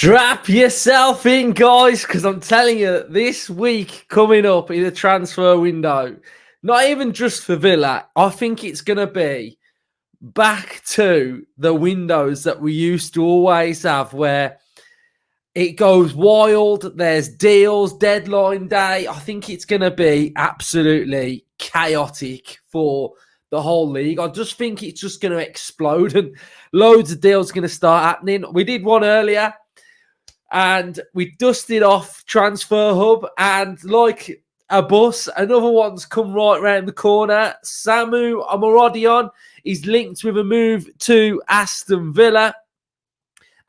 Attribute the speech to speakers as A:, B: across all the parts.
A: Strap yourself in, guys, because I'm telling you, this week coming up in the transfer window, not even just for Villa, I think it's going to be back to the windows that we used to always have, where it goes wild, there's deals, deadline day. I think it's going to be absolutely chaotic for the whole league. I just think it's just going to explode and loads of deals going to start happening. We did one earlier and we dusted off Transfer Hub, and like a bus, another one's come right round the corner. Samu Omorodion is linked with a move to Aston Villa,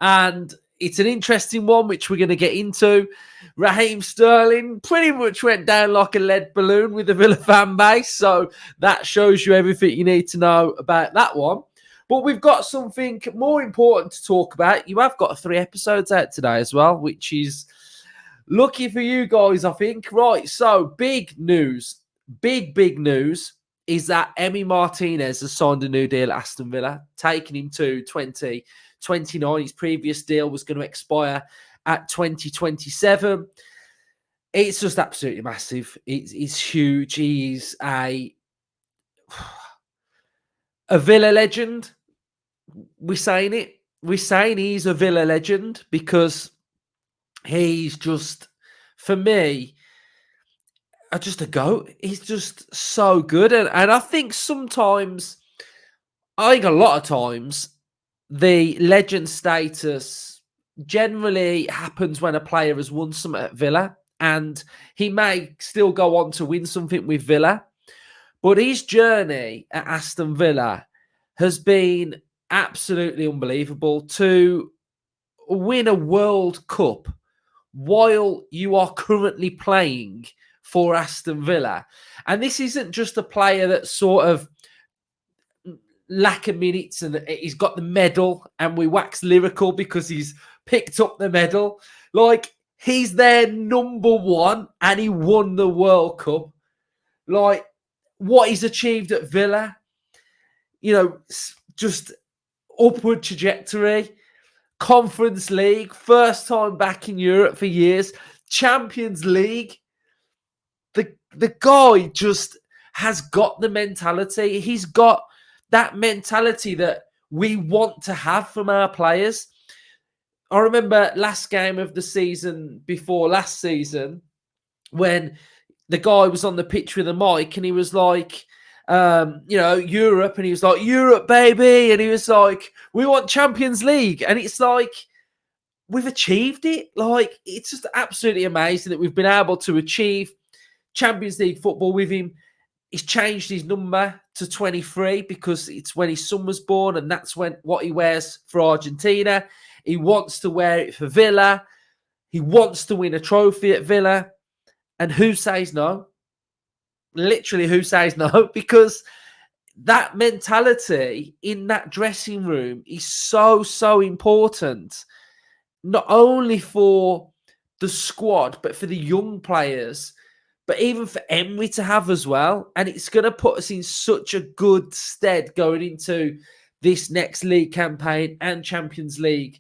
A: and it's an interesting one, which we're going to get into. Raheem Sterling pretty much went down like a lead balloon with the Villa fan base, so that shows you everything you need to know about that one. But we've got something more important to talk about. You have got 3 episodes out today as well, which is lucky for you guys, I think. Right, so big news, big news is that Emiliano Martinez has signed a new deal at Aston Villa, taking him to 2029. His previous deal was going to expire at 2027. It's just absolutely massive. It's huge. He's a Villa legend. We're saying it. We're saying he's a Villa legend because he's just, for me, just a GOAT. He's just so good. And I think sometimes, I think a lot of times, the legend status generally happens when a player has won something at Villa, and he may still go on to win something with Villa. But his journey at Aston Villa has been absolutely unbelievable. To win a World Cup while you are currently playing for Aston Villa. And this isn't just a player that's sort of lack of minutes and he's got the medal and we wax lyrical because he's picked up the medal. Like, he's their number one and he won the World Cup. Like, what he's achieved at Villa, just upward trajectory. Conference League, first time back in Europe for years. Champions League. The guy just has got the mentality. He's got that mentality that we want to have from our players. I remember last game of the season before last season when the guy was on the pitch with a mic and he was like, Europe, and he was like, Europe, baby. And he was like, we want Champions League. And it's like, we've achieved it. Like, it's just absolutely amazing that we've been able to achieve Champions League football with him. He's changed his number to 23 because it's when his son was born, and that's what he wears for Argentina. He wants to wear it for Villa. He wants to win a trophy at Villa. And who says no? Literally, who says no? Because that mentality in that dressing room is so, so important. Not only for the squad, but for the young players, but even for Emery to have as well. And it's going to put us in such a good stead going into this next league campaign and Champions League.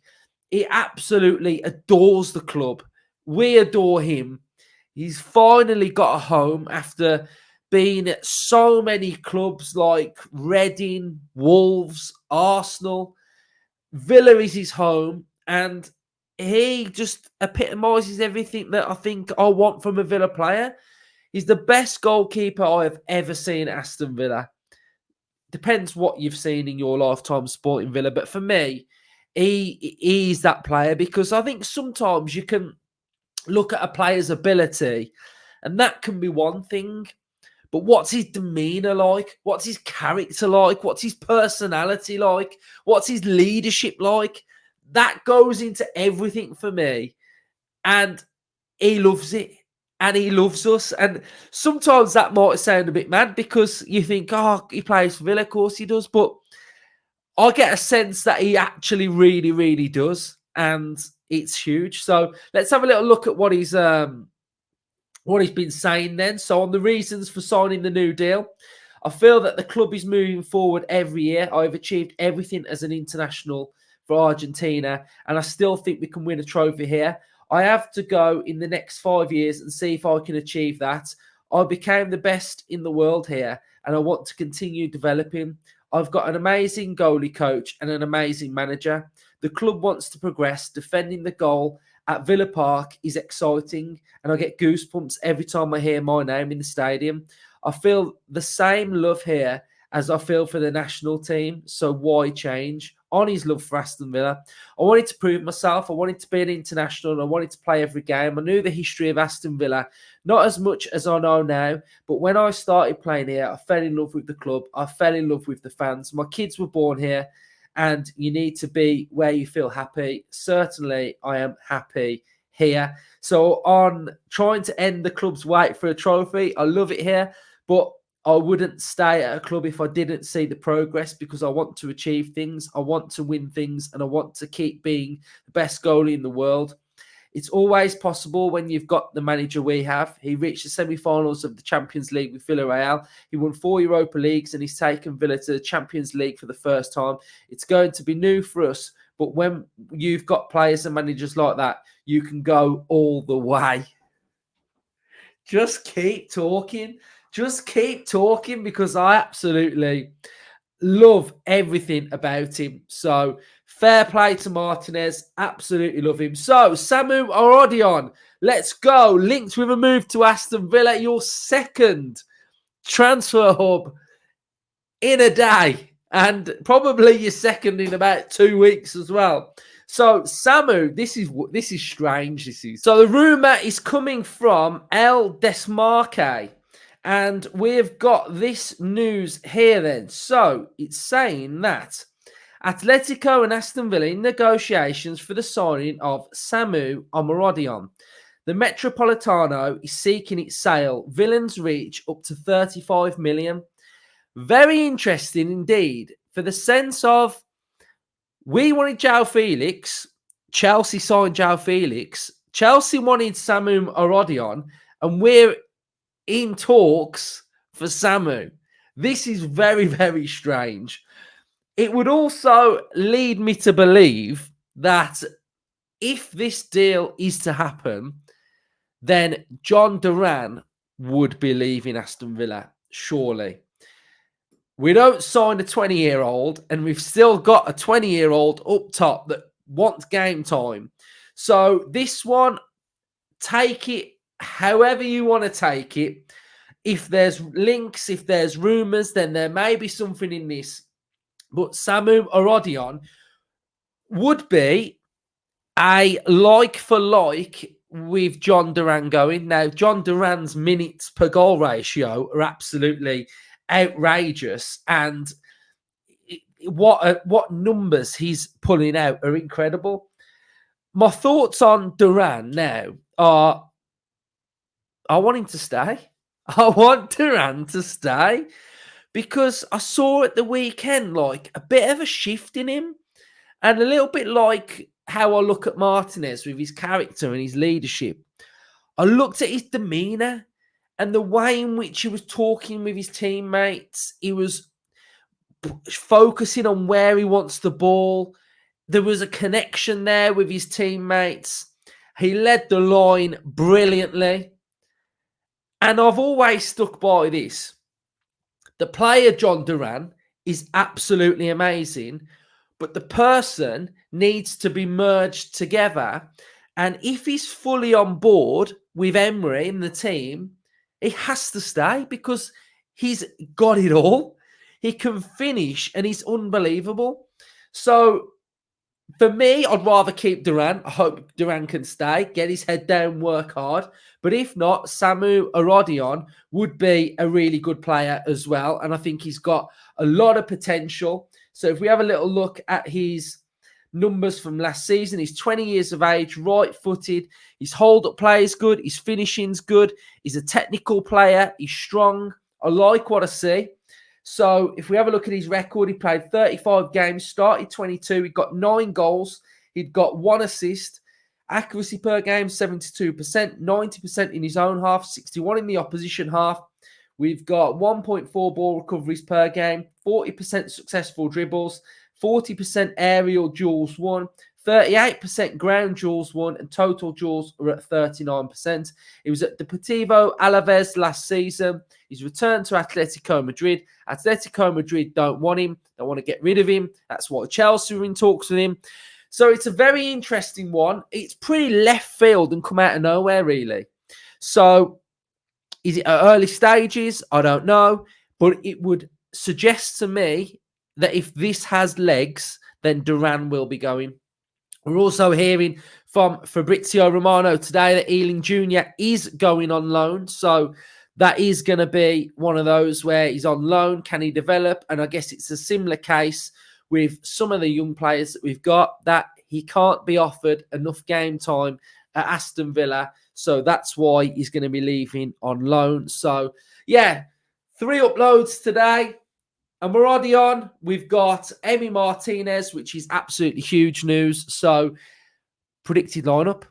A: He absolutely adores the club. We adore him. He's finally got a home after being at so many clubs like Reading, Wolves, Arsenal. Villa is his home, and he just epitomises everything that I think I want from a Villa player. He's the best goalkeeper I have ever seen at Aston Villa. Depends what you've seen in your lifetime sporting Villa, but for me, he is that player, because I think sometimes you can look at a player's ability and that can be one thing, but what's his demeanour like? What's his character like? What's his personality like? What's his leadership like? That goes into everything for me. And he loves it. And he loves us. And sometimes that might sound a bit mad because you think, oh, he plays for Villa. Of course he does. But I get a sense that he actually really, really does. And it's huge. So let's have a little look at what he's been saying then. So on the reasons for signing the new deal, I feel that the club is moving forward every year. I've achieved everything as an international for Argentina, and I still think we can win a trophy here. I have to go in the next 5 years and see if I can achieve that. I became the best in the world here, and I want to continue developing. I've got an amazing goalie coach and an amazing manager. The club wants to progress. Defending the goal at Villa Park is exciting, and I get goosebumps every time I hear my name in the stadium. I feel the same love here as I feel for the national team, so why change? On his love for Aston Villa. I wanted to prove myself. I wanted to be an international, and I wanted to play every game. I knew the history of Aston Villa, not as much as I know now, but when I started playing here, I fell in love with the club. I fell in love with the fans. My kids were born here, and you need to be where you feel happy. Certainly, I am happy here. So on trying to end the club's wait for a trophy, I love it here, but I wouldn't stay at a club if I didn't see the progress, because I want to achieve things, I want to win things, and I want to keep being the best goalie in the world. It's always possible when you've got the manager we have. He reached the semi-finals of the Champions League with Villarreal. He won 4 Europa Leagues, and he's taken Villa to the Champions League for the first time. It's going to be new for us, but when you've got players and managers like that, you can go all the way. Just keep talking. Just keep talking, because I absolutely love everything about him. So fair play to Martinez. Absolutely love him. So Samu Omorodion, let's go. Linked with a move to Aston Villa. Your second transfer hub in a day, and probably your second in about 2 weeks as well. So Samu, this is strange. So the rumor is coming from El Desmarque. And we've got this news here then. So it's saying that Atlético and Aston Villa in negotiations for the signing of Samu Omorodion. The Metropolitano is seeking its sale. Villains reach up to 35 million. Very interesting indeed, for the sense of, we wanted João Felix, Chelsea signed João Felix, Chelsea wanted Samu Omorodion, and we're in talks for Samu. This is very, very strange. It would also lead me to believe that if this deal is to happen, then John Duran would be leaving Aston Villa, surely. We don't sign a 20-year-old, and we've still got a 20-year-old up top that wants game time. So this one, take it however you want to take it. If there's links, if there's rumours, then there may be something in this. But Samu Omorodion would be a like for like with John Duran going. Now, John Duran's minutes per goal ratio are absolutely outrageous, and what numbers he's pulling out are incredible. My thoughts on Duran now are, I want him to stay. I want Duran to stay, because I saw at the weekend like a bit of a shift in him, and a little bit like how I look at Martinez with his character and his leadership. I looked at his demeanour and the way in which he was talking with his teammates. He was focusing on where he wants the ball. There was a connection there with his teammates. He led the line brilliantly. And I've always stuck by this. The player, John Duran, is absolutely amazing, but the person needs to be merged together. And if he's fully on board with Emery and the team, he has to stay, because he's got it all. He can finish, and he's unbelievable. So for me, I'd rather keep Duran. I hope Duran can stay, get his head down, work hard. But if not, Samu Omorodion would be a really good player as well. And I think he's got a lot of potential. So if we have a little look at his numbers from last season, he's 20 years of age, right-footed. His hold-up play is good. His finishing's good. He's a technical player. He's strong. I like what I see. So if we have a look at his record, he played 35 games, started 22. He got 9 goals. He'd got 1 assist. Accuracy per game, 72%, 90% in his own half, 61 in the opposition half. We've got 1.4 ball recoveries per game, 40% successful dribbles, 40% aerial duels won, 38% ground duels won, and total duels are at 39%. He was at Deportivo Alaves last season. He's returned to Atletico Madrid. Atletico Madrid don't want him. They want to get rid of him. That's why Chelsea are in talks with him. So it's a very interesting one. It's pretty left field and come out of nowhere, really. So is it at early stages? I don't know. But it would suggest to me that if this has legs, then Duran will be going. We're also hearing from Fabrizio Romano today that Ealing Jr. is going on loan. So that is going to be one of those where he's on loan. Can he develop? And I guess it's a similar case with some of the young players that we've got, that he can't be offered enough game time at Aston Villa. So that's why he's going to be leaving on loan. So, yeah, 3 uploads today. Omorodion, we've got Emiliano Martinez, which is absolutely huge news. So, predicted lineup.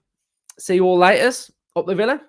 A: See you all later. Up the Villa.